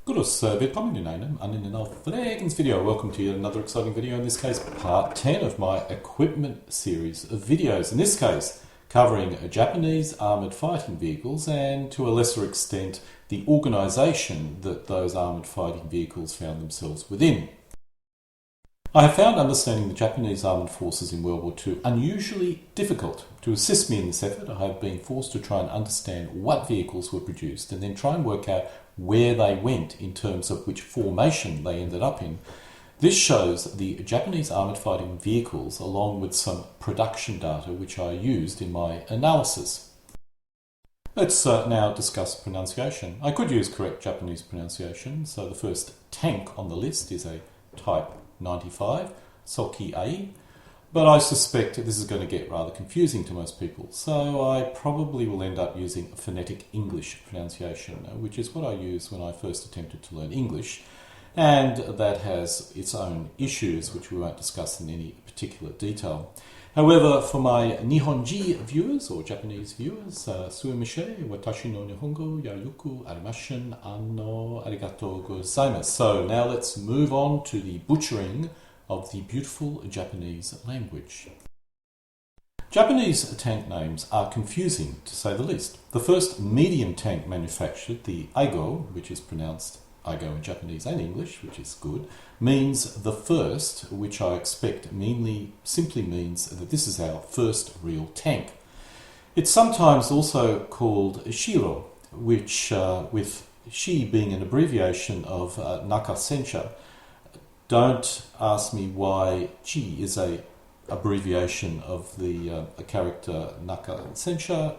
Willkommen in einem anderen video. Welcome to yet another exciting video, in this case part 10 of my equipment series of videos. In this case, covering Japanese armoured fighting vehicles and, to a lesser extent, the organisation that those armoured fighting vehicles found themselves within. I have found understanding the Japanese armoured forces in World War II unusually difficult. To assist me in this effort, I have been forced to try and understand what vehicles were produced and then try and work out where they went in terms of which formation they ended up in. This shows the Japanese armoured fighting vehicles along with some production data which I used in my analysis. Let's now discuss pronunciation. I could use correct Japanese pronunciation, so the first tank on the list is a Type 95, Soki Ai, but I suspect this is going to get rather confusing to most people, so I probably will end up using phonetic English pronunciation, which is what I used when I first attempted to learn English, and that has its own issues which we won't discuss in any particular detail. However, for my Nihonji viewers, or Japanese viewers, sumimasen, watashi no Nihongo yayoku arimashin, arigatou gozaimasu. So now let's move on to the butchering of the beautiful Japanese language. Japanese tank names are confusing, to say the least. The first medium tank manufactured, the Aigo, which is pronounced Aigo in Japanese and English, which is good, means the first, which I expect simply means that this is our first real tank. It's sometimes also called Shiro, which, with Shi being an abbreviation of Naka Sensha. Don't ask me why Chi is a abbreviation of the character Naka Sensha.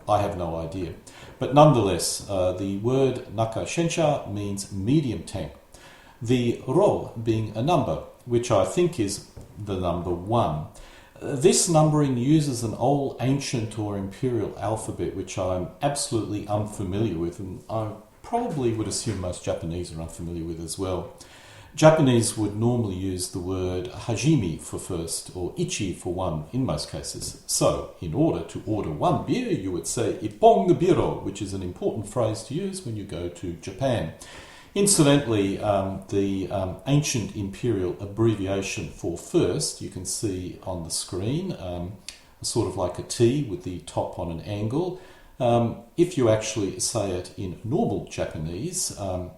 I have no idea. But nonetheless, the word Naka Sensha means medium tank. The Ro being a number, which I think is the number 1. This numbering uses an old ancient or imperial alphabet, which I'm absolutely unfamiliar with, and I probably would assume most Japanese are unfamiliar with as well. Japanese would normally use the word hajimi for first or ichi for one in most cases. So, in order to order one beer, you would say ippon biro, which is an important phrase to use when you go to Japan. Incidentally, the ancient imperial abbreviation for first, you can see on the screen, sort of like a T with the top on an angle. If you actually say it in normal Japanese, I,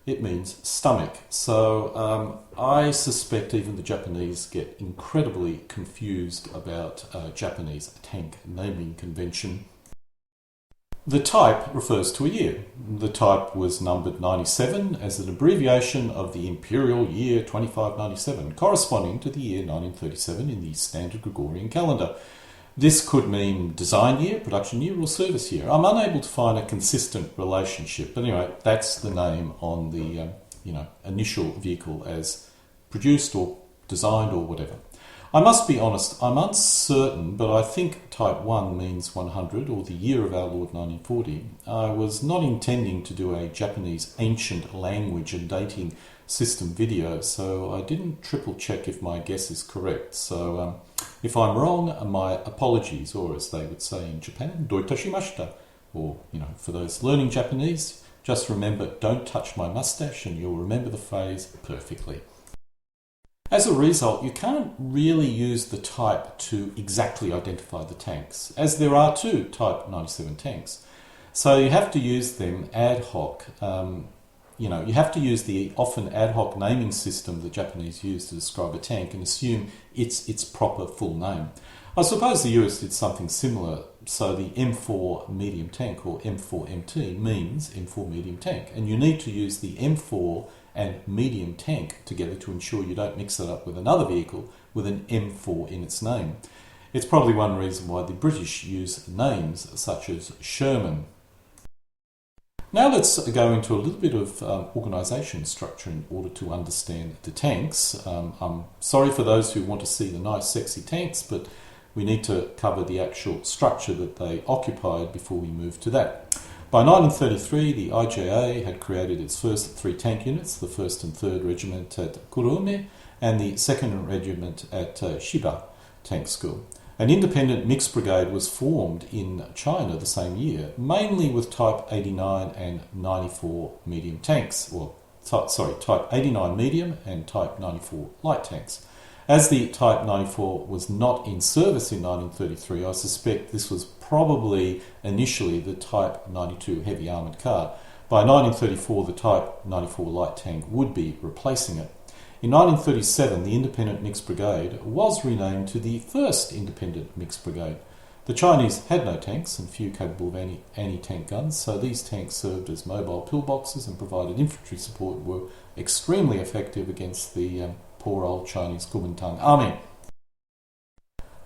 it means stomach. So I suspect even the Japanese get incredibly confused about Japanese tank naming convention. The type refers to a year. The type was numbered 97 as an abbreviation of the imperial year 2597, corresponding to the year 1937 in the standard Gregorian calendar. This could mean design year, production year, or service year. I'm unable to find a consistent relationship. But anyway, that's the name on the initial vehicle as produced or designed or whatever. I must be honest, I'm uncertain, but I think Type 1 means 100, or the year of our Lord 1940. I was not intending to do a Japanese ancient language and dating system video, so I didn't triple check if my guess is correct. So if I'm wrong, my apologies, or as they would say in Japan, doitashimashita. Or, for those learning Japanese, just remember, don't touch my mustache, and you'll remember the phrase perfectly. As a result, you can't really use the type to exactly identify the tanks, as there are 2 Type 97 tanks. So you have to use them ad hoc. You have to use the often ad hoc naming system the Japanese use to describe a tank and assume its proper full name. I suppose the US did something similar, so the M4 medium tank, or M4MT, means M4 medium tank, and you need to use the M4 and medium tank together to ensure you don't mix it up with another vehicle with an M4 in its name. It's probably one reason why the British use names such as Sherman. Now let's go into a little bit of organisation structure in order to understand the tanks. I'm sorry for those who want to see the nice sexy tanks, but we need to cover the actual structure that they occupied before we move to that. By 1933, the IJA had created its first 3 tank units, the 1st and 3rd Regiment at Kurume and the 2nd Regiment at Shiba Tank School. An independent mixed brigade was formed in China the same year, mainly with Type 89 and 94 medium tanks, Type 89 medium and Type 94 light tanks. As the Type 94 was not in service in 1933, I suspect this was probably initially the Type 92 heavy armoured car. By 1934, the Type 94 light tank would be replacing it. In 1937, the Independent Mixed Brigade was renamed to the First Independent Mixed Brigade. The Chinese had no tanks and few capable of anti-tank guns, so these tanks served as mobile pillboxes and provided infantry support and were extremely effective against the poor old Chinese Kuomintang army.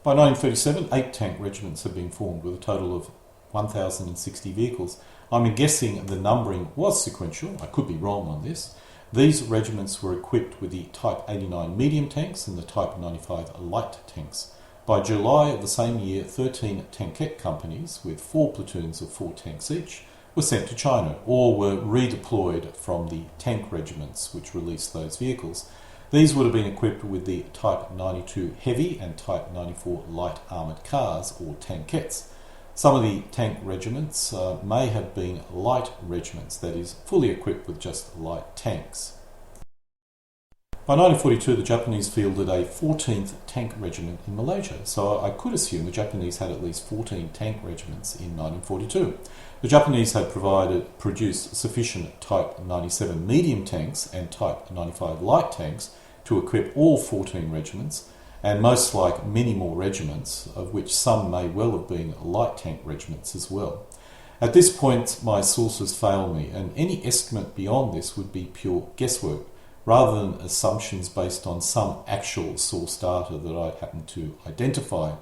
By 1937, 8 tank regiments had been formed with a total of 1,060 vehicles. I'm guessing the numbering was sequential. I could be wrong on this. These regiments were equipped with the Type 89 medium tanks and the Type 95 light tanks. By July of the same year, 13 tankette companies with 4 platoons of 4 tanks each were sent to China or were redeployed from the tank regiments which released those vehicles. These would have been equipped with the Type 92 heavy and Type 94 light armoured cars or tankettes. Some of the tank regiments may have been light regiments, that is, fully equipped with just light tanks. By 1942, the Japanese fielded a 14th tank regiment in Malaysia, so I could assume the Japanese had at least 14 tank regiments in 1942. The Japanese had produced sufficient Type 97 medium tanks and Type 95 light tanks to equip all 14 regiments, and most like many more regiments, of which some may well have been light tank regiments as well. At this point, my sources fail me, and any estimate beyond this would be pure guesswork, rather than assumptions based on some actual source data that I happen to identify.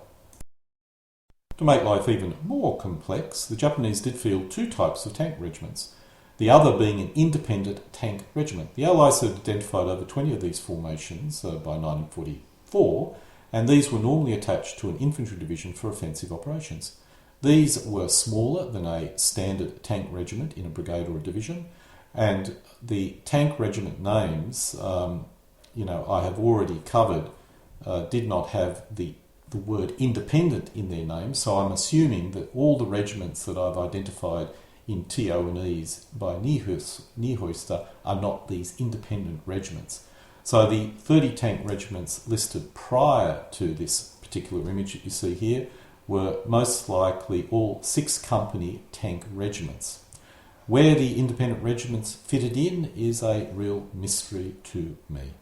To make life even more complex, the Japanese did field 2 types of tank regiments, the other being an independent tank regiment. The Allies had identified over 20 of these formations by 1944, and these were normally attached to an infantry division for offensive operations. These were smaller than a standard tank regiment in a brigade or a division, and the tank regiment names, I have already covered, did not have the word independent in their names, so I'm assuming that all the regiments that I've identified in TO&Es by Niehoister are not these independent regiments. So the 30 tank regiments listed prior to this particular image that you see here were most likely all 6-company tank regiments. Where the independent regiments fitted in is a real mystery to me.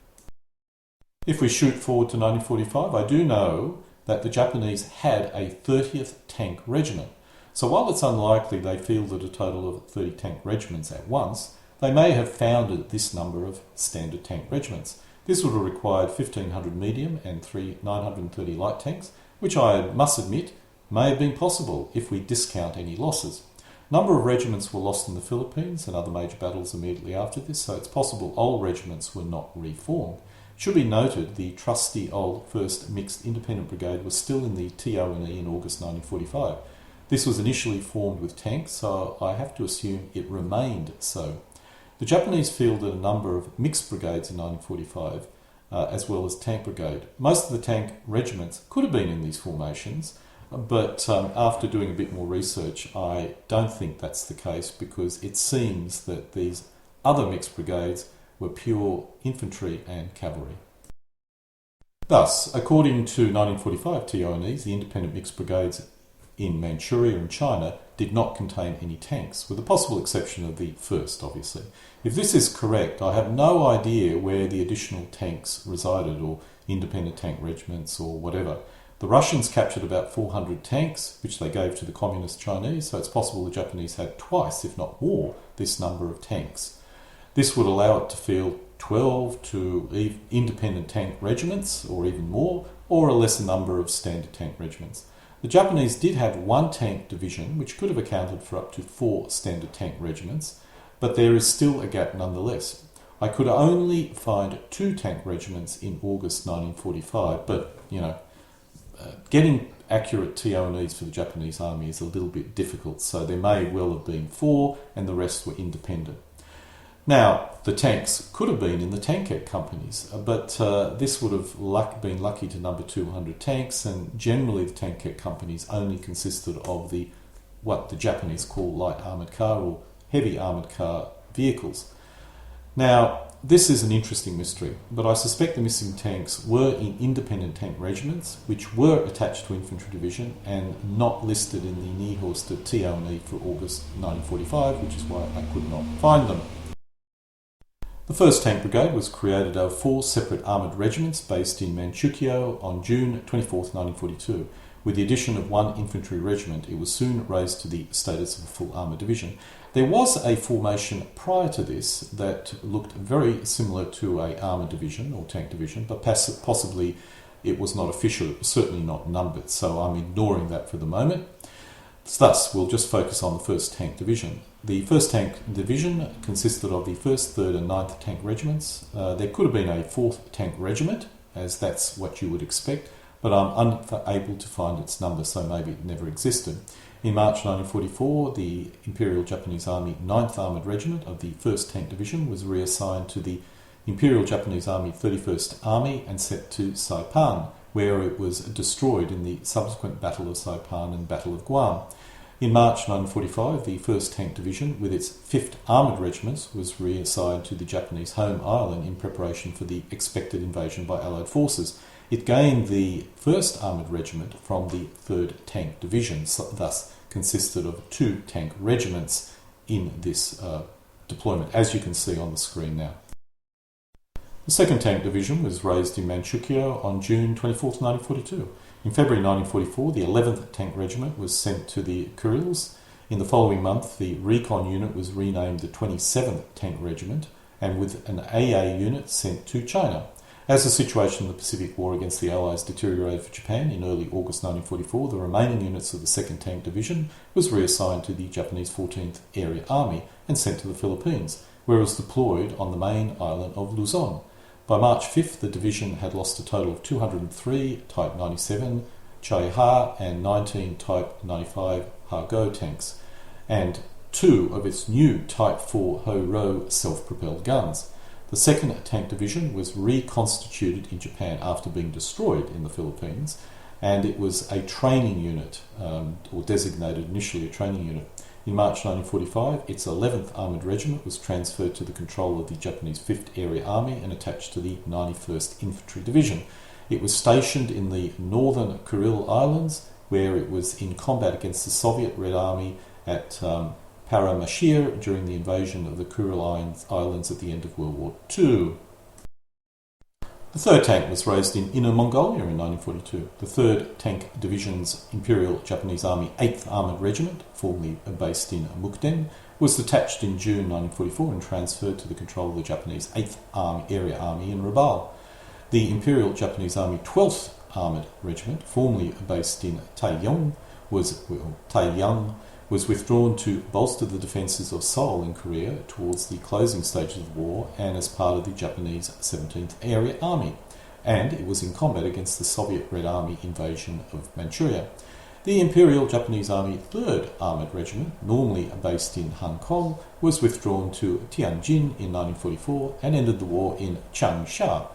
If we shoot forward to 1945, I do know that the Japanese had a 30th tank regiment. So while it's unlikely they fielded a total of 30 tank regiments at once, they may have founded this number of standard tank regiments. This would have required 1,500 medium and 930 light tanks, which I must admit may have been possible if we discount any losses. A number of regiments were lost in the Philippines and other major battles immediately after this, so it's possible old regiments were not reformed. It should be noted the trusty old 1st Mixed Independent Brigade was still in the TO&E in August 1945. This was initially formed with tanks, so I have to assume it remained so. The Japanese fielded a number of mixed brigades in 1945, as well as tank brigade. Most of the tank regiments could have been in these formations, but after doing a bit more research, I don't think that's the case, because it seems that these other mixed brigades were pure infantry and cavalry. Thus, according to 1945 TO&Es, the independent mixed brigades in Manchuria and China did not contain any tanks, with the possible exception of the 1st, obviously. If this is correct, I have no idea where the additional tanks resided, or independent tank regiments, or whatever. The Russians captured about 400 tanks, which they gave to the Communist Chinese, so it's possible the Japanese had twice, if not more, this number of tanks. This would allow it to field 12 to independent tank regiments, or even more, or a lesser number of standard tank regiments. The Japanese did have 1 tank division, which could have accounted for up to 4 standard tank regiments, but there is still a gap nonetheless. I could only find 2 tank regiments in August 1945, but, getting accurate TO&Es for the Japanese army is a little bit difficult, so there may well have been 4 and the rest were independent. Now, the tanks could have been in the tankette companies, but this would have been lucky to number 200 tanks, and generally the tankette companies only consisted of what the Japanese call light armoured car or heavy armoured car vehicles. Now, this is an interesting mystery, but I suspect the missing tanks were in independent tank regiments, which were attached to infantry division and not listed in the Niehoster TIEL for August 1945, which is why I could not find them. The 1st Tank Brigade was created out of 4 separate armoured regiments based in Manchukuo on June 24, 1942. With the addition of 1 infantry regiment, it was soon raised to the status of a full armoured division. There was a formation prior to this that looked very similar to an armoured division or tank division, but possibly it was not official, it was certainly not numbered, so I'm ignoring that for the moment. Thus, we'll just focus on the 1st Tank Division. The 1st Tank Division consisted of the 1st, 3rd and 9th Tank Regiments. There could have been a 4th Tank Regiment, as that's what you would expect, but I'm unable to find its number, so maybe it never existed. In March 1944, the Imperial Japanese Army 9th Armoured Regiment of the 1st Tank Division was reassigned to the Imperial Japanese Army 31st Army and sent to Saipan, where it was destroyed in the subsequent Battle of Saipan and Battle of Guam. In March 1945, the 1st Tank Division, with its 5th Armoured Regiments, was reassigned to the Japanese home island in preparation for the expected invasion by Allied forces. It gained the 1st Armoured Regiment from the 3rd Tank Division, thus consisted of 2 tank regiments in this deployment, as you can see on the screen now. The 2nd Tank Division was raised in Manchukuo on June 24, 1942. In February 1944, the 11th Tank Regiment was sent to the Kurils. In the following month, the Recon Unit was renamed the 27th Tank Regiment, and with an AA unit sent to China. As the situation in the Pacific War against the Allies deteriorated for Japan in early August 1944, the remaining units of the 2nd Tank Division was reassigned to the Japanese 14th Area Army and sent to the Philippines, where it was deployed on the main island of Luzon. By March 5th, the division had lost a total of 203 Type 97 Chai-Ha and 19 Type 95 Ha-Go tanks, and 2 of its new Type 4 Ho-Ro self-propelled guns. The 2nd Tank Division was reconstituted in Japan after being destroyed in the Philippines, and it was a training unit, or designated initially a training unit. In March 1945, its 11th Armoured Regiment was transferred to the control of the Japanese 5th Area Army and attached to the 91st Infantry Division. It was stationed in the northern Kuril Islands, where it was in combat against the Soviet Red Army at Paramashir during the invasion of the Kuril Islands at the end of World War II. The 3rd Tank was raised in Inner Mongolia in 1942. The 3rd Tank Division's Imperial Japanese Army 8th Armoured Regiment, formerly based in Mukden, was detached in June 1944 and transferred to the control of the Japanese 8th Area Army in Rabaul. The Imperial Japanese Army 12th Armoured Regiment, formerly based in Taiyang, was withdrawn to bolster the defences of Seoul in Korea towards the closing stages of the war and as part of the Japanese 17th Area Army, and it was in combat against the Soviet Red Army invasion of Manchuria. The Imperial Japanese Army 3rd Armoured Regiment, normally based in Hong Kong, was withdrawn to Tianjin in 1944 and ended the war in Changsha.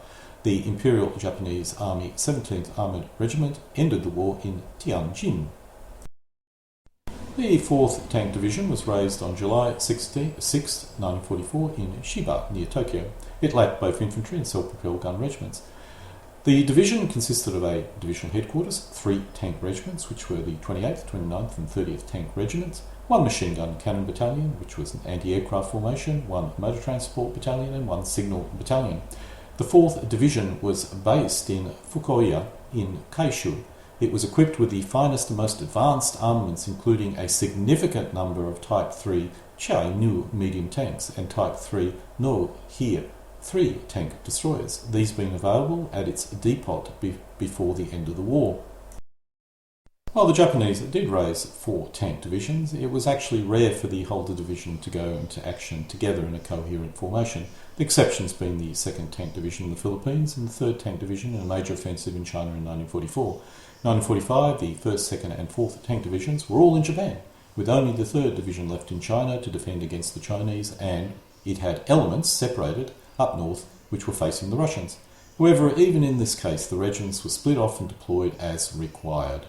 The Imperial Japanese Army 17th Armoured Regiment ended the war in Tianjin. The 4th Tank Division was raised on July 6, 1944 in Shiba, near Tokyo. It lacked both infantry and self-propelled gun regiments. The division consisted of a divisional headquarters, 3 tank regiments, which were the 28th, 29th and 30th Tank Regiments, 1 machine gun cannon battalion, which was an anti-aircraft formation, 1 motor transport battalion and 1 signal battalion. The 4th Division was based in Fukuoka in Kaishu. It was equipped with the finest and most advanced armaments, including a significant number of Type 3 Chai-Nu medium tanks and Type 3 No-Hie 3 tank destroyers, these being available at its depot before the end of the war. While the Japanese did raise 4 tank divisions, it was actually rare for the whole division to go into action together in a coherent formation, the exceptions being the 2nd Tank Division in the Philippines and the 3rd Tank Division in a major offensive in China in 1944. In 1945, the 1st, 2nd and 4th Tank Divisions were all in Japan, with only the 3rd Division left in China to defend against the Chinese and it had elements separated up north which were facing the Russians. However, even in this case, the regiments were split off and deployed as required.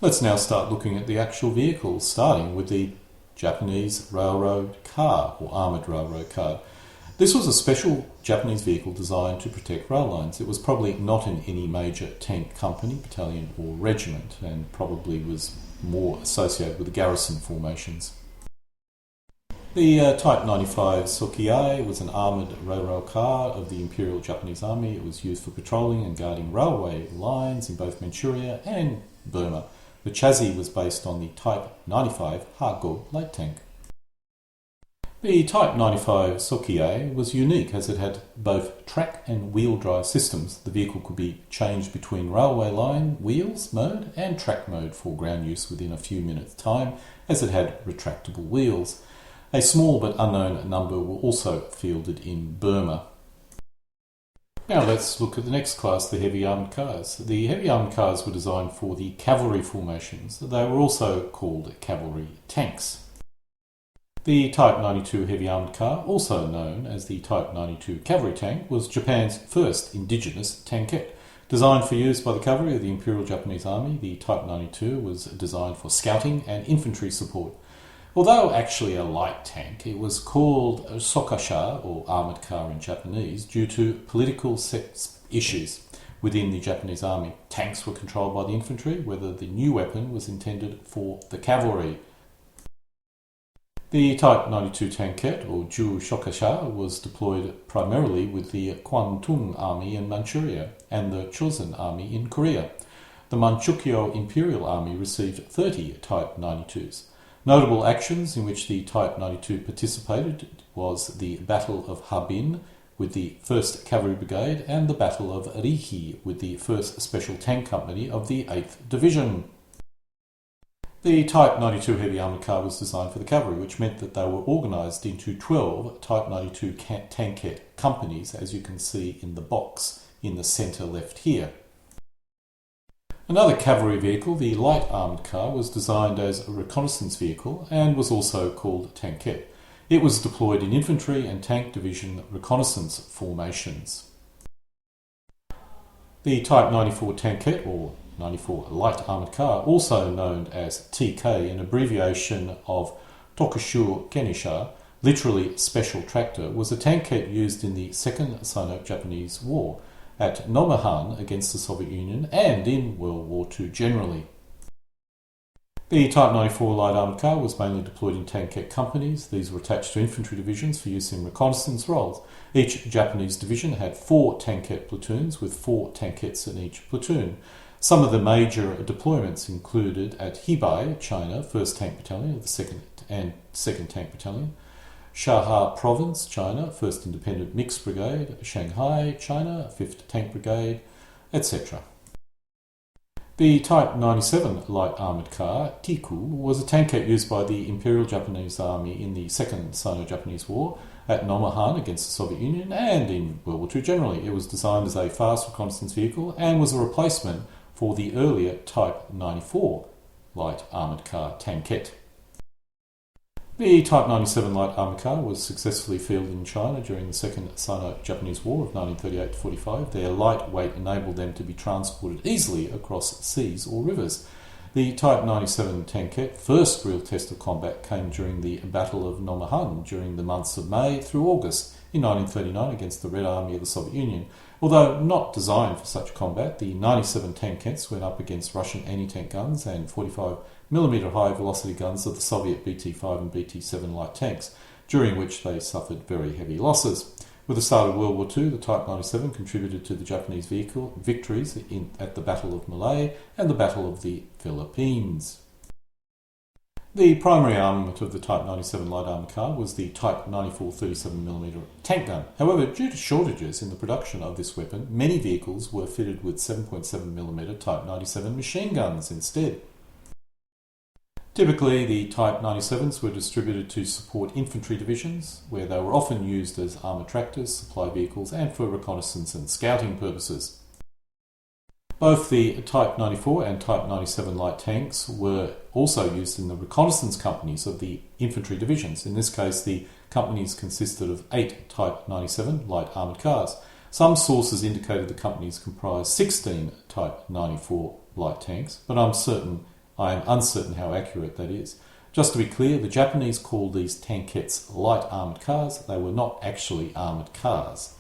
Let's now start looking at the actual vehicles, starting with the Japanese railroad car, or armoured railroad car. This was a special Japanese vehicle designed to protect rail lines. It was probably not in any major tank company, battalion or regiment, and probably was more associated with the garrison formations. The Type 95 Sokiai was an armoured railroad car of the Imperial Japanese Army. It was used for patrolling and guarding railway lines in both Manchuria and Burma. The chassis was based on the Type 95 Hago light tank. The Type 95 Sokiai was unique as it had both track and wheel drive systems. The vehicle could be changed between railway line wheels mode and track mode for ground use within a few minutes' time, as it had retractable wheels. A small but unknown number were also fielded in Burma. Now let's look at the next class, the heavy armoured cars. The heavy armoured cars were designed for the cavalry formations. They were also called cavalry tanks. The Type 92 heavy armoured car, also known as the Type 92 cavalry tank, was Japan's first indigenous tankette. Designed for use by the cavalry of the Imperial Japanese Army, the Type 92 was designed for scouting and infantry support. Although actually a light tank, it was called Jyu-Sokosha, or armoured car in Japanese, due to political issues within the Japanese army. Tanks were controlled by the infantry, whether the new weapon was intended for the cavalry. The Type 92 tankette, or Jyu-Sokosha, was deployed primarily with the Kwantung Army in Manchuria and the Chosun Army in Korea. The Manchukyo Imperial Army received 30 Type 92s. Notable actions in which the Type 92 participated was the Battle of Harbin with the 1st Cavalry Brigade and the Battle of Rihi with the 1st Special Tank Company of the 8th Division. The Type 92 heavy armoured car was designed for the cavalry, which meant that they were organised into 12 Type 92 tankette companies, as you can see in the box in the centre left here. Another cavalry vehicle, the light armoured car, was designed as a reconnaissance vehicle and was also called tankette. It was deployed in infantry and tank division reconnaissance formations. The Type 94 tankette, or 94 light armoured car, also known as TK, an abbreviation of Tokushu Kenisha, literally special tractor, was a tankette used in the Second Sino-Japanese War, at Nomahan against the Soviet Union and in World War II generally. The Type 94 light armoured car was mainly deployed in tankette companies. These were attached to infantry divisions for use in reconnaissance roles. Each Japanese division had 4 tankette platoons with 4 tankettes in each platoon. Some of the major deployments included at Hebei, China, 1st Tank Battalion of the 2nd and 2nd Tank Battalion, Shaha Province, China, 1st Independent Mixed Brigade, Shanghai, China, 5th Tank Brigade, etc. The Type 97 light armoured car, Tiku, was a tankette used by the Imperial Japanese Army in the Second Sino-Japanese War, at Nomahan against the Soviet Union, and in World War II generally. It was designed as a fast reconnaissance vehicle and was a replacement for the earlier Type 94 light armoured car tankette. The Type 97 light armoured car was successfully fielded in China during the Second Sino-Japanese War of 1938-45. Their light weight enabled them to be transported easily across seas or rivers. The Type 97 tankette first real test of combat came during the Battle of Nomahan during the months of May through August in 1939 against the Red Army of the Soviet Union. Although not designed for such combat, the 97 tankettes went up against Russian anti-tank guns and 45mm high-velocity guns of the Soviet BT-5 and BT-7 light tanks, during which they suffered very heavy losses. With the start of World War II, the Type 97 contributed to the Japanese victories at the Battle of Malay and the Battle of the Philippines. The primary armament of the Type 97 light armoured car was the Type 94 37mm tank gun. However, due to shortages in the production of this weapon, many vehicles were fitted with 7.7mm Type 97 machine guns instead. Typically, the Type 97s were distributed to support infantry divisions, where they were often used as armoured tractors, supply vehicles, and for reconnaissance and scouting purposes. Both the Type 94 and Type 97 light tanks were also used in the reconnaissance companies of the infantry divisions. In this case, the companies consisted of 8 Type 97 light armoured cars. Some sources indicated the companies comprised 16 Type 94 light tanks, but I am uncertain how accurate that is. Just to be clear, the Japanese called these tankettes light armoured cars. They were not actually armoured cars.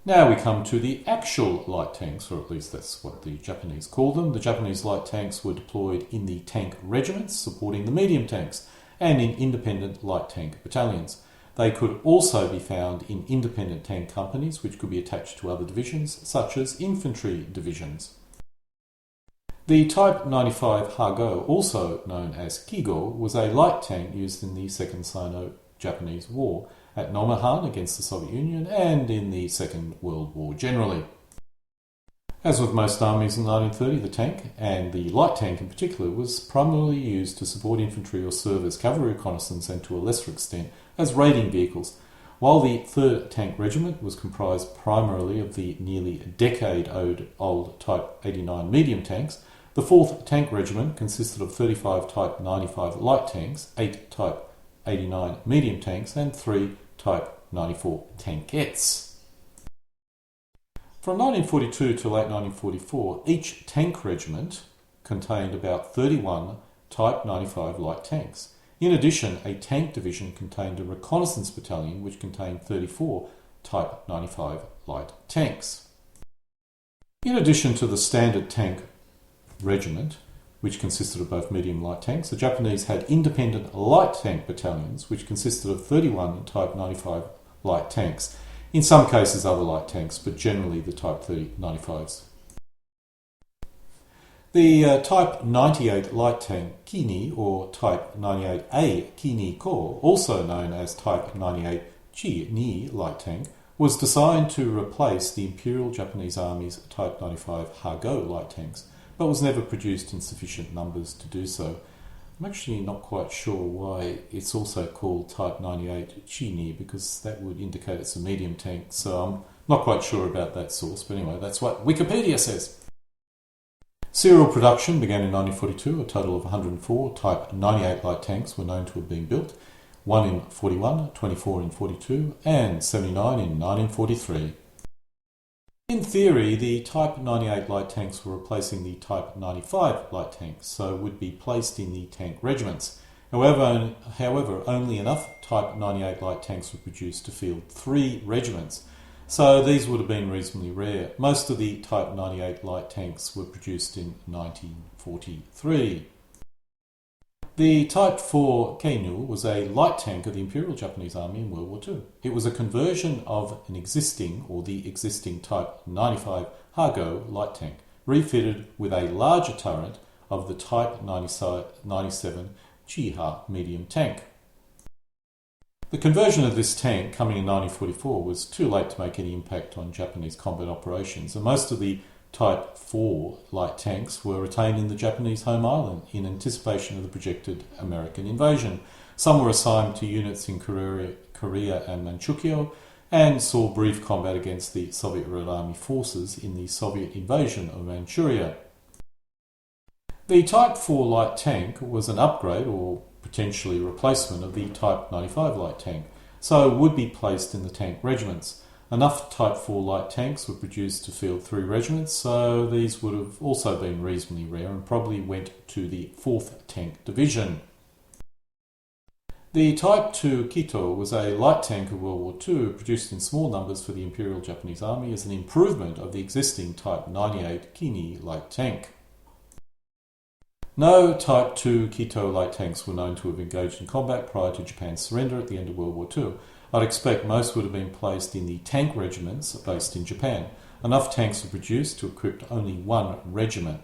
Now we come to the actual light tanks, or at least that's what the Japanese called them. The Japanese light tanks were deployed in the tank regiments supporting the medium tanks and in independent light tank battalions. They could also be found in independent tank companies which could be attached to other divisions, such as infantry divisions. The Type 95 Hago, also known as Kigo, was a light tank used in the Second Sino-Japanese War at Nomonhan against the Soviet Union and in the Second World War generally. As with most armies in 1930, the tank, and the light tank in particular, was primarily used to support infantry or serve as cavalry reconnaissance and to a lesser extent as raiding vehicles. While the 3rd Tank Regiment was comprised primarily of the nearly decade-old Type 89 medium tanks, the 4th Tank Regiment consisted of 35 Type 95 light tanks, 8 Type 89 medium tanks and 3 Type 94 tankettes. From 1942 to late 1944, each tank regiment contained about 31 Type 95 light tanks. In addition, a tank division contained a reconnaissance battalion which contained 34 Type 95 light tanks. In addition to the standard tank regiment, which consisted of both medium and light tanks, the Japanese had independent light tank battalions, which consisted of 31 Type 95 light tanks. In some cases other light tanks, but generally the Type 95s. The Type 98 light tank Kini, or Type 98A Kini Ko, also known as Type 98 Chi-Ni light tank, was designed to replace the Imperial Japanese Army's Type 95 Hago light tanks, but was never produced in sufficient numbers to do so. I'm actually not quite sure why it's also called Type 98 Chi-Ni, because that would indicate it's a medium tank, so I'm not quite sure about that source, but anyway, that's what Wikipedia says. Serial production began in 1942. A total of 104 Type 98 light tanks were known to have been built, 1 in 41, 24 in 42, and 79 in 1943. In theory, the Type 98 light tanks were replacing the Type 95 light tanks, so would be placed in the tank regiments. However, only enough Type 98 light tanks were produced to field 3 regiments, so these would have been reasonably rare. Most of the Type 98 light tanks were produced in 1943. The Type 4 Keinu was a light tank of the Imperial Japanese Army in World War II. It was a conversion of the existing Type 95 Hago light tank, refitted with a larger turret of the Type 97 Chiha medium tank. The conversion of this tank, coming in 1944, was too late to make any impact on Japanese combat operations, and most of the Type 4 light tanks were retained in the Japanese home island in anticipation of the projected American invasion. Some were assigned to units in Korea and Manchukuo and saw brief combat against the Soviet Red Army forces in the Soviet invasion of Manchuria. The Type 4 light tank was an upgrade or potentially replacement of the Type 95 light tank, so would be placed in the tank regiments. Enough Type 4 light tanks were produced to field 3 regiments, so these would have also been reasonably rare and probably went to the 4th Tank Division. The Type 2 Kito was a light tank of World War II produced in small numbers for the Imperial Japanese Army as an improvement of the existing Type 98 Kini light tank. No Type 2 Kito light tanks were known to have engaged in combat prior to Japan's surrender at the end of World War II. I'd expect most would have been placed in the tank regiments based in Japan. Enough tanks were produced to equip only 1 regiment.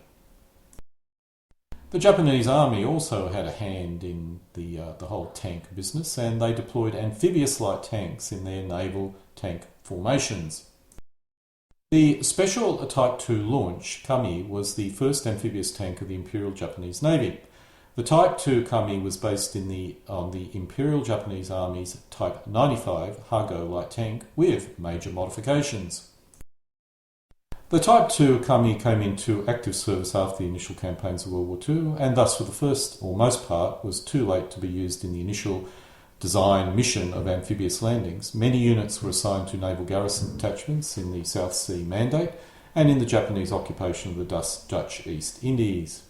The Japanese Army also had a hand in the whole tank business, and they deployed amphibious light tanks in their naval tank formations. The Special Type 2 Launch Kami was the first amphibious tank of the Imperial Japanese Navy. The Type 2 Kami was based on the Imperial Japanese Army's Type 95 Hago light tank with major modifications. The Type 2 Kami came into active service after the initial campaigns of World War II, and thus for the first or most part was too late to be used in the initial design mission of amphibious landings. Many units were assigned to naval garrison detachments in the South Sea Mandate and in the Japanese occupation of the Dutch East Indies.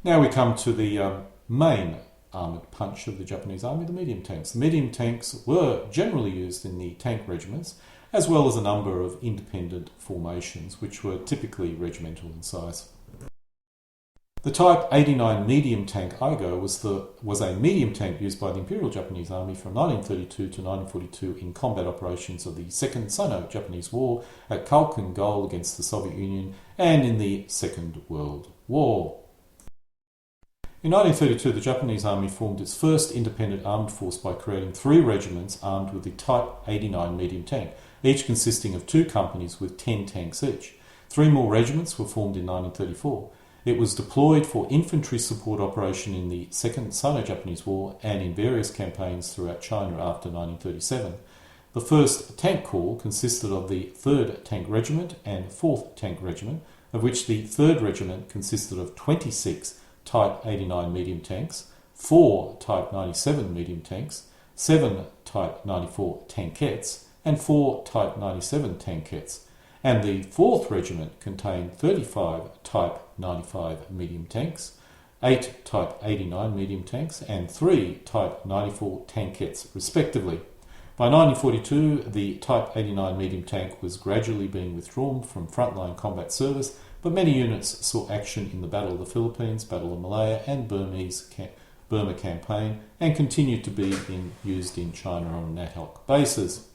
Now we come to the main armoured punch of the Japanese army, the medium tanks. The medium tanks were generally used in the tank regiments, as well as a number of independent formations, which were typically regimental in size. The Type 89 medium tank Aigo was a medium tank used by the Imperial Japanese Army from 1932 to 1942 in combat operations of the Second Sino-Japanese War at Khalkhin Gol against the Soviet Union and in the Second World War. In 1932, the Japanese Army formed its first independent armed force by creating 3 regiments armed with the Type 89 medium tank, each consisting of 2 companies with 10 tanks each. 3 more regiments were formed in 1934. It was deployed for infantry support operation in the Second Sino-Japanese War and in various campaigns throughout China after 1937. The 1st Tank Corps consisted of the 3rd Tank Regiment and 4th Tank Regiment, of which the 3rd Regiment consisted of 26 Type 89 medium tanks, 4 Type 97 medium tanks, 7 Type 94 tankettes, and 4 Type 97 tankettes, and the 4th Regiment contained 35 Type 95 medium tanks, 8 Type 89 medium tanks, and 3 Type 94 tankettes, respectively. By 1942, the Type 89 medium tank was gradually being withdrawn from frontline combat service, but many units saw action in the Battle of the Philippines, Battle of Malaya, and Burma campaign, and continued to be used in China on an ad hoc basis.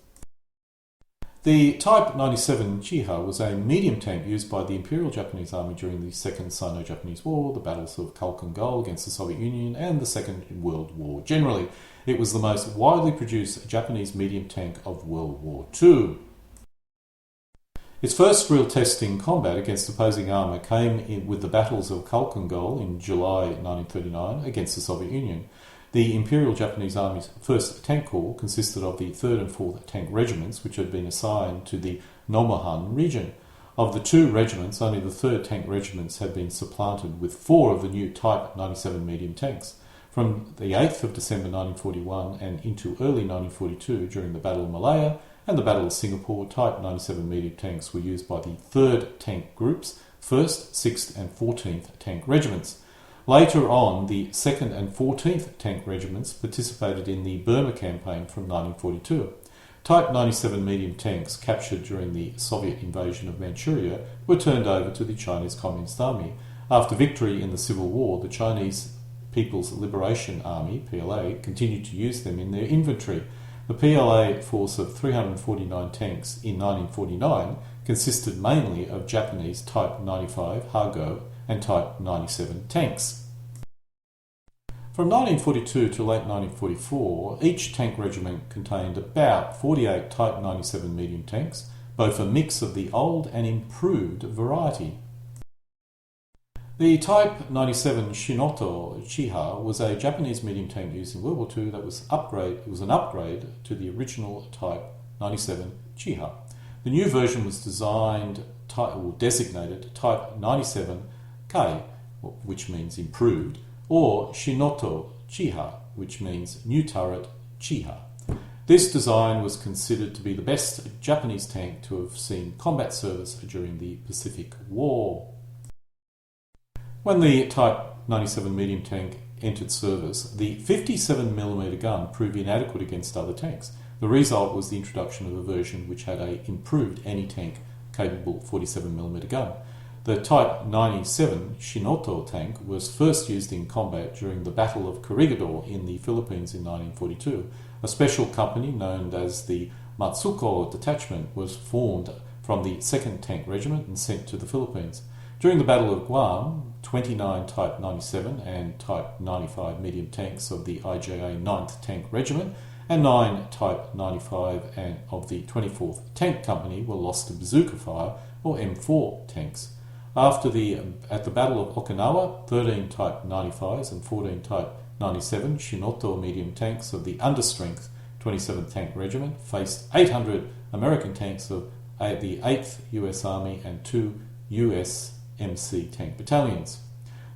The Type 97 Chiha was a medium tank used by the Imperial Japanese Army during the Second Sino-Japanese War, the battles of Khalkhin Gol against the Soviet Union, and the Second World War generally. It was the most widely produced Japanese medium tank of World War II. Its first real test in combat against opposing armour came with the battles of Khalkhin Gol in July 1939 against the Soviet Union. The Imperial Japanese Army's 1st Tank Corps consisted of the 3rd and 4th Tank Regiments, which had been assigned to the Nomonhan region. Of the 2 regiments, only the 3rd Tank Regiments had been supplanted with 4 of the new Type 97 medium tanks. From the 8th of December 1941 and into early 1942, during the Battle of Malaya and the Battle of Singapore, Type 97 medium tanks were used by the 3rd Tank Groups, 1st, 6th and 14th Tank Regiments. Later on, the 2nd and 14th Tank Regiments participated in the Burma campaign from 1942. Type 97 medium tanks captured during the Soviet invasion of Manchuria were turned over to the Chinese Communist Army. After victory in the Civil War, the Chinese People's Liberation Army, PLA, continued to use them in their inventory. The PLA force of 349 tanks in 1949 consisted mainly of Japanese Type 95 Hago and Type 97 tanks. From 1942 to late 1944, each tank regiment contained about 48 Type 97 medium tanks, both a mix of the old and improved variety. The Type 97 Shinoto Chiha was a Japanese medium tank used in World War II that was an upgrade to the original Type 97 Chiha. The new version was designated Type 97 Kai, which means improved, or Shinoto Chiha, which means new turret Chiha. This design was considered to be the best Japanese tank to have seen combat service during the Pacific War. When the Type 97 medium tank entered service, the 57mm gun proved inadequate against other tanks. The result was the introduction of a version which had an improved anti-tank capable 47mm gun. The Type 97 Shinoto tank was first used in combat during the Battle of Corregidor in the Philippines in 1942. A special company known as the Matsuko Detachment was formed from the 2nd Tank Regiment and sent to the Philippines. During the Battle of Guam, 29 Type 97 and Type 95 medium tanks of the IJA 9th Tank Regiment and 9 Type 95 and of the 24th Tank Company were lost to bazooka fire or M4 tanks. At the Battle of Okinawa, 13 Type 95s and 14 Type 97 Shinoto medium tanks of the understrength 27th Tank Regiment faced 800 American tanks of the 8th US Army and 2 US MC tank battalions.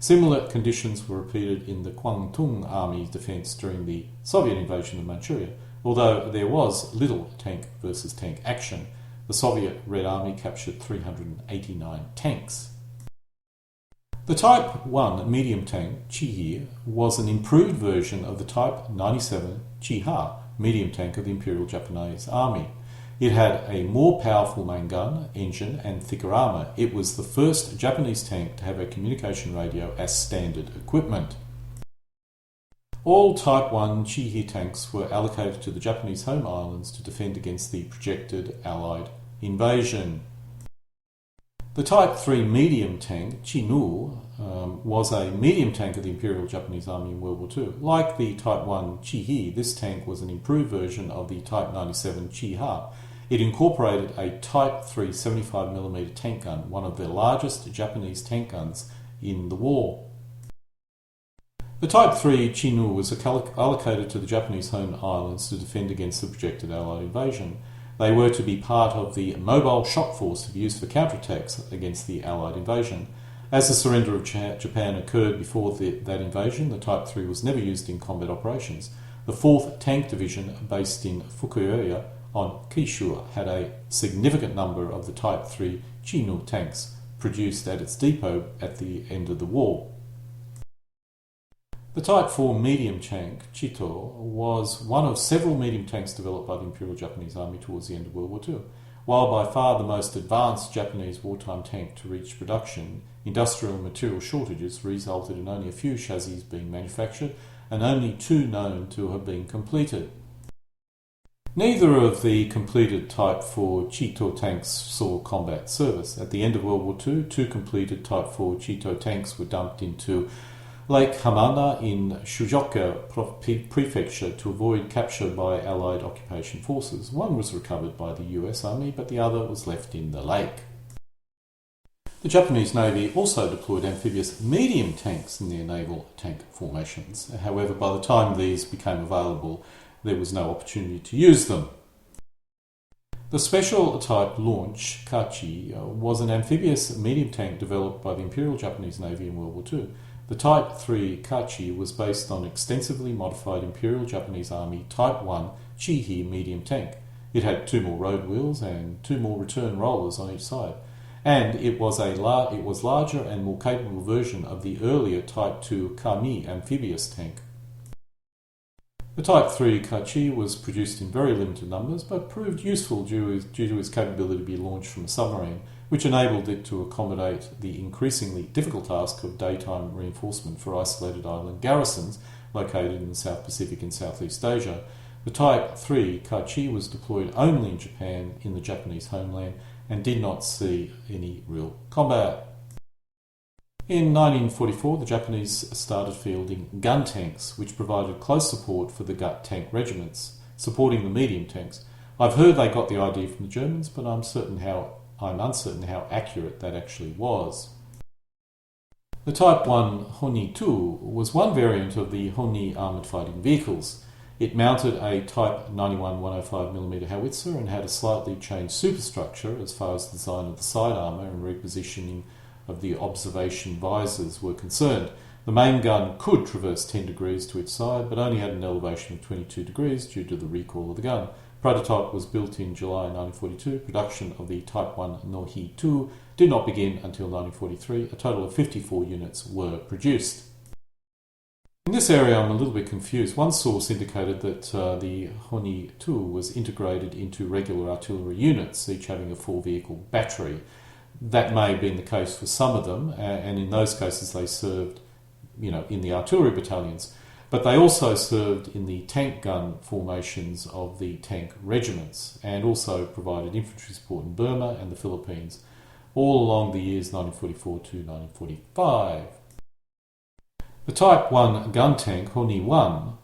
Similar conditions were repeated in the Kwangtung Army's defence during the Soviet invasion of Manchuria. Although there was little tank versus tank action, the Soviet Red Army captured 389 tanks. The Type 1 medium tank, Chi-He, was an improved version of the Type 97 Chi-Ha medium tank of the Imperial Japanese Army. It had a more powerful main gun, engine and thicker armour. It was the first Japanese tank to have a communication radio as standard equipment. All Type 1 Chi-He tanks were allocated to the Japanese home islands to defend against the projected Allied invasion. The Type 3 medium tank, Chi-Nu, was a medium tank of the Imperial Japanese Army in World War II. Like the Type 1 Chi-He, this tank was an improved version of the Type 97 Chi-Ha. It incorporated a Type 3 75mm tank gun, one of the largest Japanese tank guns in the war. The Type 3 Chi-Nu was allocated to the Japanese home islands to defend against the projected Allied invasion. They were to be part of the mobile shock force to be used for counterattacks against the Allied invasion. As the surrender of Japan occurred before that invasion, the Type 3 was never used in combat operations. The 4th Tank Division, based in Fukuoka on Kyushu, had a significant number of the Type 3 Chi-Nu tanks produced at its depot at the end of the war. The Type 4 medium tank, Chito, was one of several medium tanks developed by the Imperial Japanese Army towards the end of World War II. While by far the most advanced Japanese wartime tank to reach production, industrial material shortages resulted in only a few chassis being manufactured and only 2 known to have been completed. Neither of the completed Type 4 Chito tanks saw combat service. At the end of World War II, 2 completed Type 4 Chito tanks were dumped into Lake Hamada in Shujoku Prefecture to avoid capture by Allied occupation forces. One was recovered by the US Army, but the other was left in the lake. The Japanese Navy also deployed amphibious medium tanks in their naval tank formations. However, by the time these became available, there was no opportunity to use them. The Special Type Launch Kachi was an amphibious medium tank developed by the Imperial Japanese Navy in World War II. The Type 3 Kachi was based on extensively modified Imperial Japanese Army Type 1 Chi-He medium tank. It had 2 more road wheels and 2 more return rollers on each side, and it was larger and more capable version of the earlier Type 2 Kami amphibious tank. The Type 3 Kachi was produced in very limited numbers, but proved useful due to its capability to be launched from a submarine, which enabled it to accommodate the increasingly difficult task of daytime reinforcement for isolated island garrisons located in the South Pacific and Southeast Asia. The Type 3 Kachi was deployed only in Japan in the Japanese homeland and did not see any real combat. In 1944, the Japanese started fielding gun tanks, which provided close support for the gut tank regiments, supporting the medium tanks. I've heard they got the idea from the Germans, but I'm uncertain how accurate that actually was. The Type 1 Honi-2 was one variant of the Honi armoured fighting vehicles. It mounted a Type 91 105mm howitzer and had a slightly changed superstructure as far as the design of the side armour and repositioning of the observation visors were concerned. The main gun could traverse 10 degrees to its side, but only had an elevation of 22 degrees due to the recoil of the gun. Prototype was built in July 1942. Production of the Type 1 Nohi-2 did not begin until 1943. A total of 54 units were produced. In this area I'm a little bit confused. One source indicated that the Honi-2 was integrated into regular artillery units, each having a 4-vehicle battery. That may have been the case for some of them, and in those cases they served, in the artillery battalions. But they also served in the tank gun formations of the tank regiments and also provided infantry support in Burma and the Philippines all along the years 1944 to 1945. The Type 1 gun tank, Honi-1,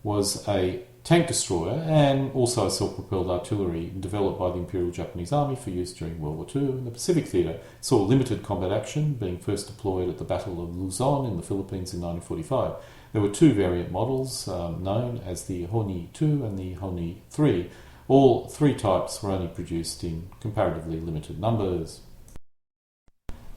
was a tank destroyer and also a self-propelled artillery developed by the Imperial Japanese Army for use during World War II in the Pacific Theatre. It saw limited combat action, being first deployed at the Battle of Luzon in the Philippines in 1945. There were 2 variant models known as the Honi-2 and the Honi-3. All three types were only produced in comparatively limited numbers.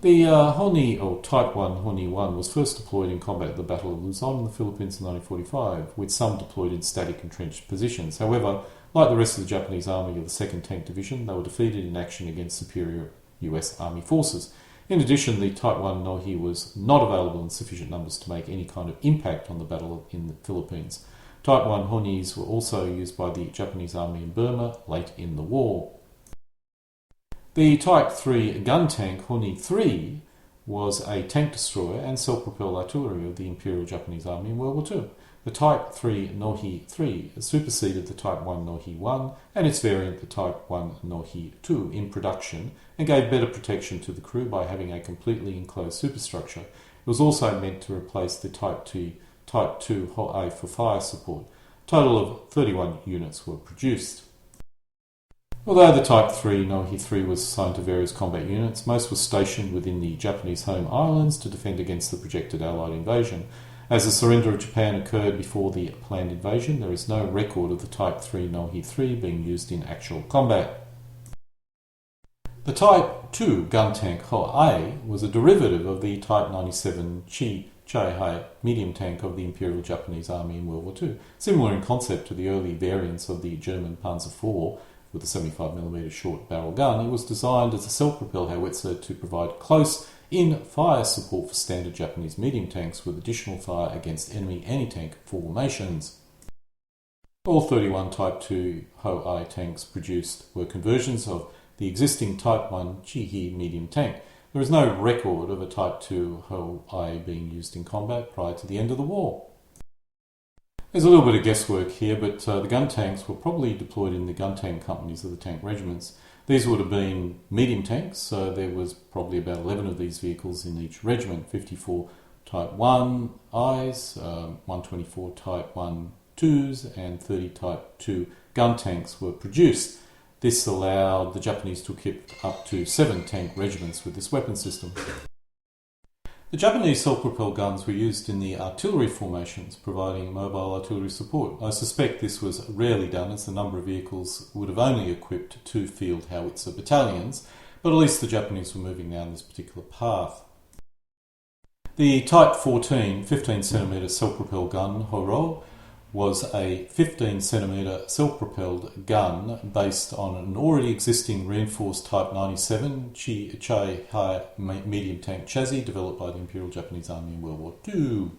The Honi, or Type 1 Honi 1, was first deployed in combat at the Battle of Luzon in the Philippines in 1945, with some deployed in static entrenched positions. However, like the rest of the Japanese Army of the 2nd Tank Division, they were defeated in action against superior US Army forces. In addition, the Type 1 Nohi was not available in sufficient numbers to make any kind of impact on the battle in the Philippines. Type 1 Honis were also used by the Japanese Army in Burma late in the war. The Type 3 gun tank Honi 3 was a tank destroyer and self-propelled artillery of the Imperial Japanese Army in World War II. The Type 3 Nohi 3 superseded the Type 1 Nohi 1 and its variant, the Type 1 Nohi 2, in production and gave better protection to the crew by having a completely enclosed superstructure. It was also meant to replace the Type 2 Ho-A for fire support. A total of 31 units were produced. Although the Type 3 Nohi 3 was assigned to various combat units, most were stationed within the Japanese home islands to defend against the projected Allied invasion. As the surrender of Japan occurred before the planned invasion, there is no record of the Type 3 Nohi 3 being used in actual combat. The Type 2 gun tank Ho-A was a derivative of the Type 97 Chi-Hai medium tank of the Imperial Japanese Army in World War II. Similar in concept to the early variants of the German Panzer IV, with a 75mm short barrel gun, it was designed as a self-propelled howitzer to provide close-in fire support for standard Japanese medium tanks with additional fire against enemy anti-tank formations. All 31 Type 2 Ho-A tanks produced were conversions of the existing Type 1 Chi-Hai medium tank. There is no record of a Type 2 Ho-A being used in combat prior to the end of the war. There's a little bit of guesswork here, but the gun tanks were probably deployed in the gun tank companies of the tank regiments. These would have been medium tanks, so there was probably about 11 of these vehicles in each regiment, 54 Type 1 Is, 124 Type 1 2s, and 30 Type 2 gun tanks were produced. This allowed the Japanese to equip up to 7 tank regiments with this weapon system. The Japanese self-propelled guns were used in the artillery formations, providing mobile artillery support. I suspect this was rarely done, as the number of vehicles would have only equipped 2 field howitzer battalions, but at least the Japanese were moving down this particular path. The Type 14 15cm self-propelled gun, Horo, was a 15cm self-propelled gun based on an already existing reinforced Type 97 Chi-Hai medium tank chassis developed by the Imperial Japanese Army in World War II.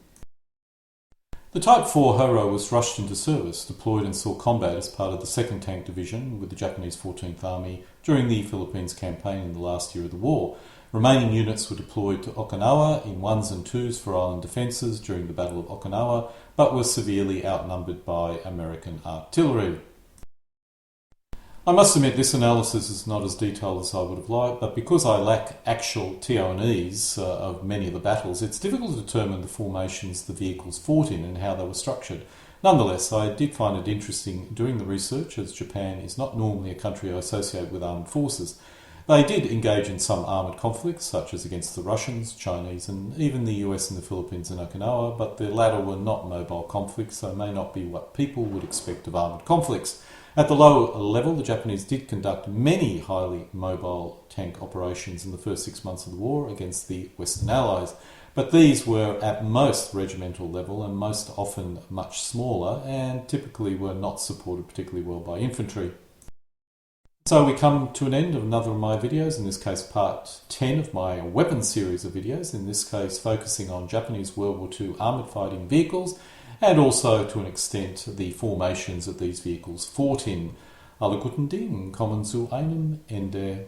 The Type 4 Horo was rushed into service, deployed and saw combat as part of the 2nd Tank Division with the Japanese 14th Army during the Philippines campaign in the last year of the war. Remaining units were deployed to Okinawa in 1s and 2s for island defences during the Battle of Okinawa, but were severely outnumbered by American artillery. I must admit this analysis is not as detailed as I would have liked, but because I lack actual TONEs of many of the battles, it's difficult to determine the formations the vehicles fought in and how they were structured. Nonetheless, I did find it interesting doing the research, as Japan is not normally a country I associate with armed forces. They did engage in some armoured conflicts, such as against the Russians, Chinese, and even the US and the Philippines and Okinawa, but the latter were not mobile conflicts, so may not be what people would expect of armoured conflicts. At the lower level, the Japanese did conduct many highly mobile tank operations in the first 6 months of the war against the Western Allies, but these were at most regimental level and most often much smaller, and typically were not supported particularly well by infantry. So we come to an end of another of my videos, in this case part 10 of my weapons series of videos, in this case focusing on Japanese World War II armoured fighting vehicles and also to an extent the formations of these vehicles fought in. Alle guten Dinge kommen zu einem Ende.